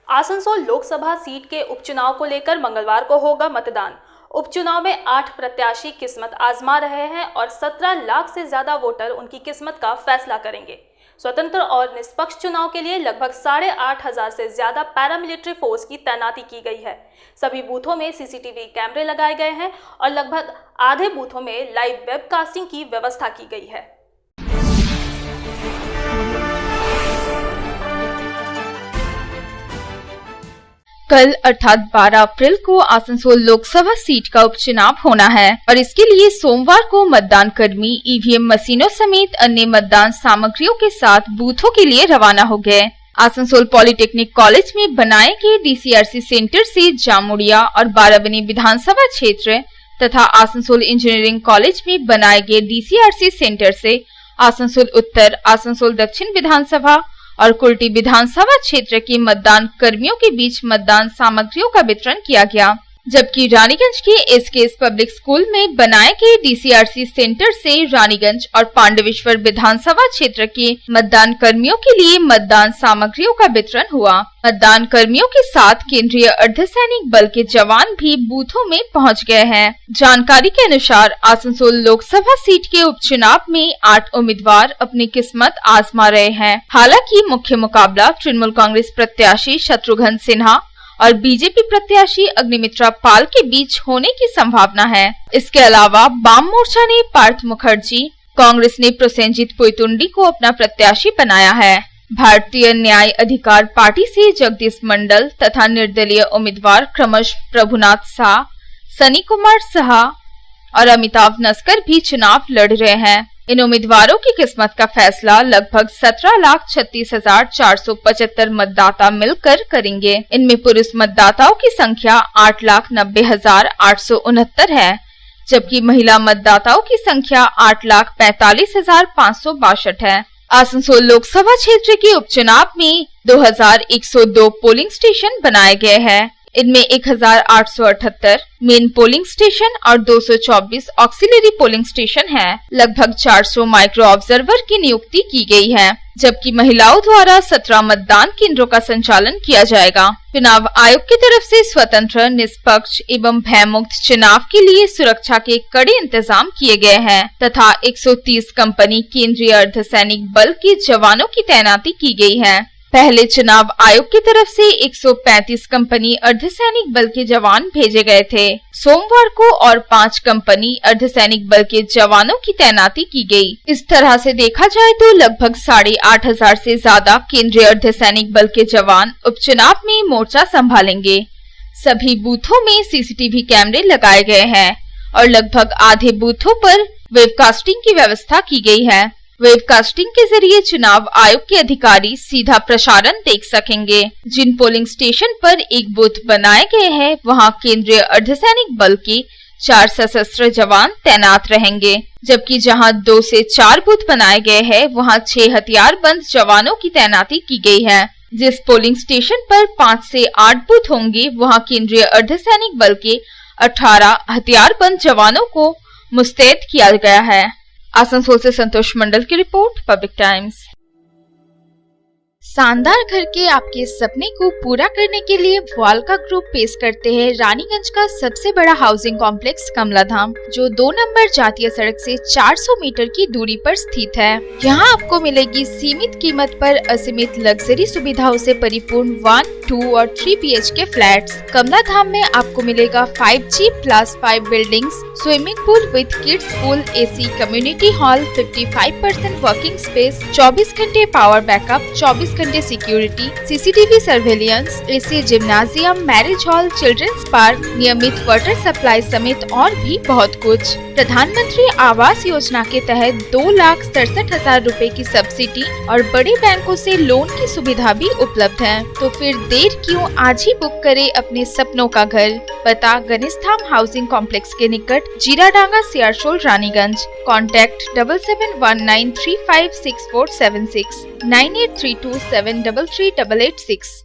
Asansol Lok Sabha seat के उपचुनाव को लेकर मंगलवार को होगा मतदान। उपचुनाव में 8 प्रत्याशी किस्मत आजमा रहे हैं और 17 लाख से ज्यादा वोटर उनकी किस्मत का फैसला करेंगे। स्वतंत्र और निष्पक्ष चुनाव के लिए लगभग 8,500 से ज्यादा पैरामिलिट्री फोर्स की तैनाती की गई है। सभी बूथों में सीसीटीवी कैमरे लगाए गए हैं और लगभग आधे बूथों में लाइव वेबकास्टिंग की व्यवस्था की गई है। कल अर्थात 12 अप्रैल को आसनसोल लोकसभा सीट का उपचुनाव होना है और इसके लिए सोमवार को मतदान कर्मी ईवीएम मशीनों समेत अन्य मतदान सामग्रियों के साथ बूथों के लिए रवाना हो गए। आसनसोल पॉलिटेक्निक कॉलेज में बनाए गए डीसीआरसी सेंटर से जामुड़िया और बाराबनी विधानसभा क्षेत्र तथा आसनसोल इंजीनियरिंग कॉलेज में बनाए गए डीसीआरसी सेंटर से आसनसोल उत्तर, आसनसोल दक्षिण विधानसभा और कुल्टी विधानसभा क्षेत्र के मतदान कर्मियों के बीच मतदान सामग्रियों का वितरण किया गया, जबकि रानीगंज के एसकेएस पब्लिक स्कूल में बनाए गए डीसीआरसी सेंटर से रानीगंज और पांडवेश्वर विधानसभा क्षेत्र के मतदान कर्मियों के लिए मतदान सामग्रियों का वितरण हुआ। मतदान कर्मियों के साथ केंद्रीय अर्धसैनिक बल के जवान भी बूथों में पहुंच गए हैं। जानकारी के अनुसार आसनसोल लोकसभा सीट के उपचुनाव में 8 उम्मीदवार अपनी किस्मत आजमा रहे हैं। हालांकि मुख्य मुकाबला तृणमूल कांग्रेस प्रत्याशी शत्रुघ्न सिन्हा और बीजेपी प्रत्याशी अग्निमित्रा पाल के बीच होने की संभावना है। इसके अलावा वाम मोर्चा ने पार्थ मुखर्जी, कांग्रेस ने प्रोसेनजीत पुइतुंडी को अपना प्रत्याशी बनाया है। भारतीय न्याय अधिकार पार्टी से जगदीश मंडल तथा निर्दलीय उम्मीदवार क्रमशः प्रभुनाथ शाह, सनी कुमार साहा और अमिताभ नस्कर भी चुनाव लड़ रहे हैं। इन उम्मीदवारों की किस्मत का फैसला लगभग 17,36,475 मतदाता मिलकर करेंगे। इनमें पुरुष मतदाताओं की संख्या 8,90,869 है, जबकि महिला मतदाताओं की संख्या 8,45,562 है। आसनसोल लोकसभा क्षेत्र के उपचुनाव में 2,102 पोलिंग स्टेशन बनाए गए हैं। इनमें 1,878 मेन पोलिंग स्टेशन और 224 ऑक्सिलरी पोलिंग स्टेशन हैं। लगभग 400 माइक्रो ऑब्जर्वर की नियुक्ति की गई है, जबकि महिलाओं द्वारा 17 मतदान केंद्रों का संचालन किया जाएगा। चुनाव आयोग की तरफ से स्वतंत्र, निष्पक्ष एवं भयमुक्त चुनाव के लिए सुरक्षा के कड़े इंतजाम किए गए हैं तथा 130 कंपनी केंद्रीय अर्धसैनिक बल के जवानों की तैनाती की गई है। पहले चुनाव आयोग की तरफ से 135 कंपनी अर्धसैनिक बल के जवान भेजे गए थे। सोमवार को और 5 कंपनी अर्धसैनिक बल के जवानों की तैनाती की गई। इस तरह से देखा जाए तो लगभग 8,500 से ज्यादा केंद्रीय अर्धसैनिक बल के जवान उपचुनाव में मोर्चा संभालेंगे। सभी बूथों में सीसीटीवी कैमरे लगाए गए हैं और लगभग आधे बूथों पर वेबकास्टिंग की व्यवस्था की गई है। वेबकास्टिंग के जरिए चुनाव आयोग के अधिकारी सीधा प्रसारण देख सकेंगे। जिन पोलिंग स्टेशन पर एक बूथ बनाए गए हैं, वहां केंद्रीय अर्धसैनिक बल के 4 सशस्त्र जवान तैनात रहेंगे, जबकि जहां 2 से 4 बूथ बनाए गए हैं, वहां 6 हथियारबंद जवानों की तैनाती की गई है। जिस पोलिंग स्टेशन पर 5 से 8 बूथ होंगे, वहां केंद्रीय अर्धसैनिक बल के 18 हथियारबंद जवानों को मुस्तैद किया गया है। आसनसोल से संतोष मंडल की रिपोर्ट, पब्लिक टाइम्स। शानदार घर के आपके सपने को पूरा करने के लिए वालका ग्रुप पेश करते हैं रानीगंज का सबसे बड़ा हाउसिंग कॉम्प्लेक्स कमलाधाम, जो 2 नंबर जातीय सड़क से 400 मीटर की दूरी पर स्थित है। यहाँ आपको मिलेगी सीमित कीमत पर असीमित लग्जरी सुविधाओं से परिपूर्ण 1, 2 और 3 BHK फ्लैट्स। कमलाधाम में आपको मिलेगा 5G+5 buildings, swimming pool with kids pool, AC community hall, 55% working space, 24 घंटे पावर बैकअप, 24 घंटे security, CCTV surveillance, AC gymnasium, marriage hall, children's park, नियमित वाटर सप्लाई समेत और भी बहुत कुछ। प्रधानमंत्री आवास योजना के तहत 2,67,000 रुपए की सब्सिडी और बड़े बैंकों से लोन की सुविधा भी उपलब्ध है। तो फिर देर क्यों, आज ही बुक करें अपने सपनों का घर। पता गणेशधाम हाउसिंग कॉम्प्लेक्स के निकट, जीराडांगा, सियारशोल, रानीगंज। कॉन्टैक्ट 7719356476 9832733886।